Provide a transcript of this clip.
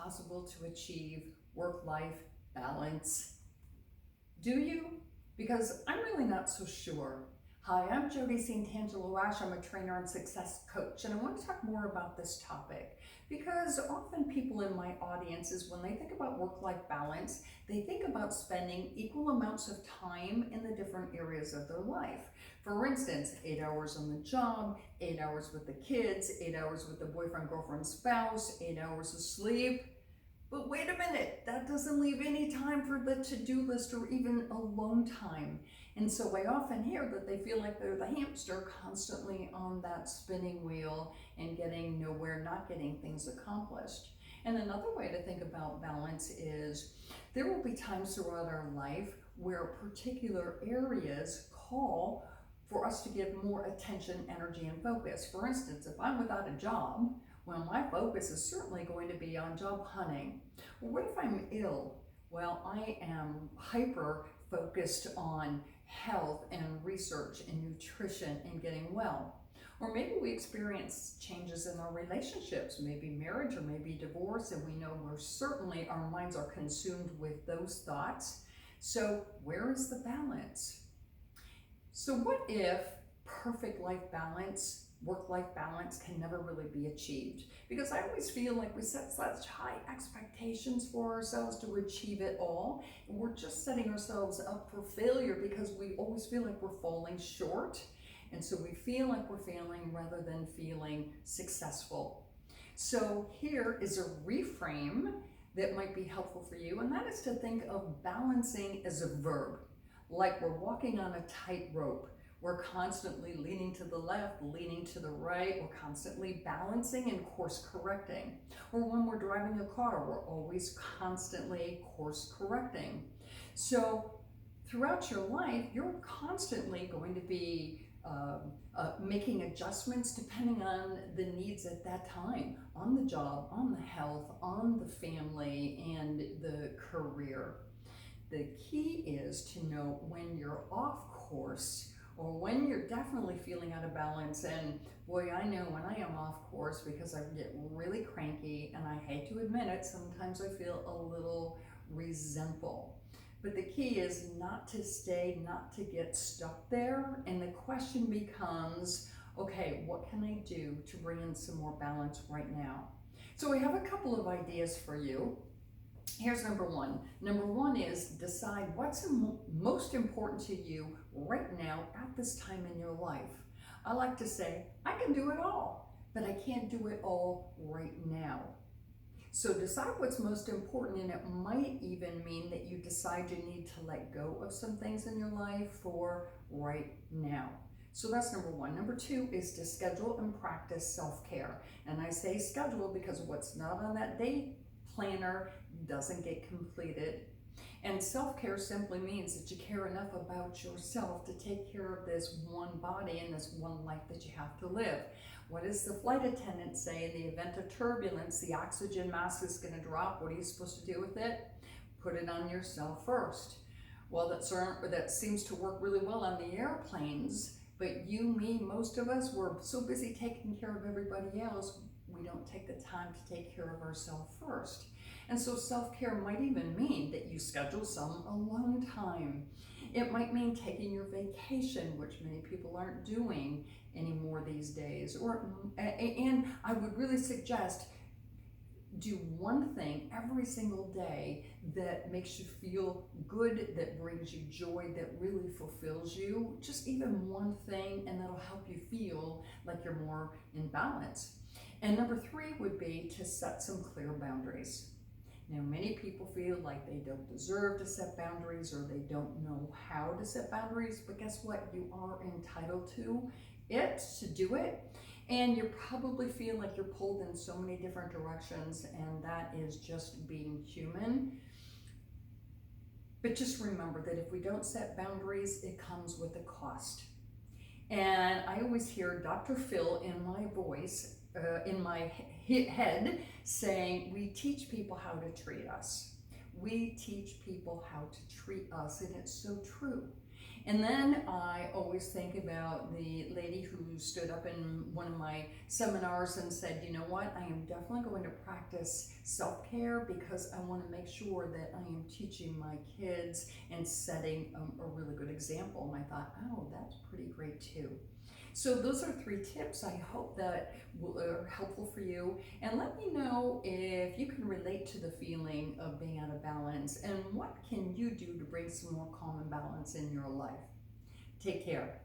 possible to achieve work-life balance? Do you? Because I'm really not so sure. Hi, I'm Santangelo-Ash. I'm a trainer and success coach, and I want to talk more about this topic because often people in my audiences, when they think about work-life balance, they think about spending equal amounts of time in the different areas of their life. For instance, 8 hours on the job, 8 hours with the kids, 8 hours with the boyfriend, girlfriend, spouse, 8 hours of sleep. But wait a minute, that doesn't leave any time for the to-do list or even alone time. And so I often hear that they feel like they're the hamster constantly on that spinning wheel and getting nowhere, not getting things accomplished. And another way to think about balance is there will be times throughout our life where particular areas call for us to give more attention, energy, and focus. For instance, if I'm without a job, well, my focus is certainly going to be on job hunting. Well, what if I'm ill? Well, I am hyper focused on health and research and nutrition and getting well. Or maybe we experience changes in our relationships, maybe marriage or maybe divorce, and we know we're certainly, our minds are consumed with those thoughts. So where is the balance? So what if perfect life balance, work-life balance can never really be achieved? Because I always feel like we set such high expectations for ourselves to achieve it all, and we're just setting ourselves up for failure because we always feel like we're falling short. And so we feel like we're failing rather than feeling successful. So here is a reframe that might be helpful for you, and that is to think of balancing as a verb. Like we're walking on a tightrope. We're constantly leaning to the left, leaning to the right. We're constantly balancing and course correcting. Or when we're driving a car, we're always constantly course correcting. So throughout your life, you're constantly going to be making adjustments depending on the needs at that time, on the job, on the health, on the family, and the career. The key is to know when you're off course or when you're definitely feeling out of balance. And boy, I know when I am off course because I get really cranky, and I hate to admit it, sometimes I feel a little resentful. But the key is not to stay, not to get stuck there. And the question becomes, okay, what can I do to bring in some more balance right now? So we have a couple of ideas for you. Here's number one. Number one is decide what's most important to you right now at this time in your life. I like to say, I can do it all, but I can't do it all right now. So decide what's most important, and it might even mean that you decide you need to let go of some things in your life for right now. So that's number one. Number two is to schedule and practice self-care. And I say schedule because what's not on that day planner doesn't get completed. And self-care simply means that you care enough about yourself to take care of this one body and this one life that you have to live. What does the flight attendant say? In the event of turbulence, the oxygen mask is going to drop. What are you supposed to do with it? Put it on yourself first. Well, that seems to work really well on the airplanes, but you, me, most of us, we're so busy taking care of everybody else, we don't take the time to take care of ourselves first. And so self-care might even mean that you schedule some alone time. It might mean taking your vacation, which many people aren't doing anymore these days. And I would really suggest do one thing every single day that makes you feel good, that brings you joy, that really fulfills you. Just even one thing, and that'll help you feel like you're more in balance. And number three would be to set some clear boundaries. Now, many people feel like they don't deserve to set boundaries or they don't know how to set boundaries, but guess what? You are entitled to do it. And you probably feel like you're pulled in so many different directions, and that is just being human. But just remember that if we don't set boundaries, it comes with a cost. And I always hear Dr. Phil in my voice, in my head, saying, we teach people how to treat us. We teach people how to treat us, and it's so true. And then I always think about the lady who stood up in one of my seminars and said, you know what, I am definitely going to practice self-care because I want to make sure that I am teaching my kids and setting a really good example. And I thought, oh, that's pretty great too. So those are 3 tips I hope that are helpful for you. And let me know if you can relate to the feeling of being out of balance and what can you do to bring some more calm and balance in your life. Take care.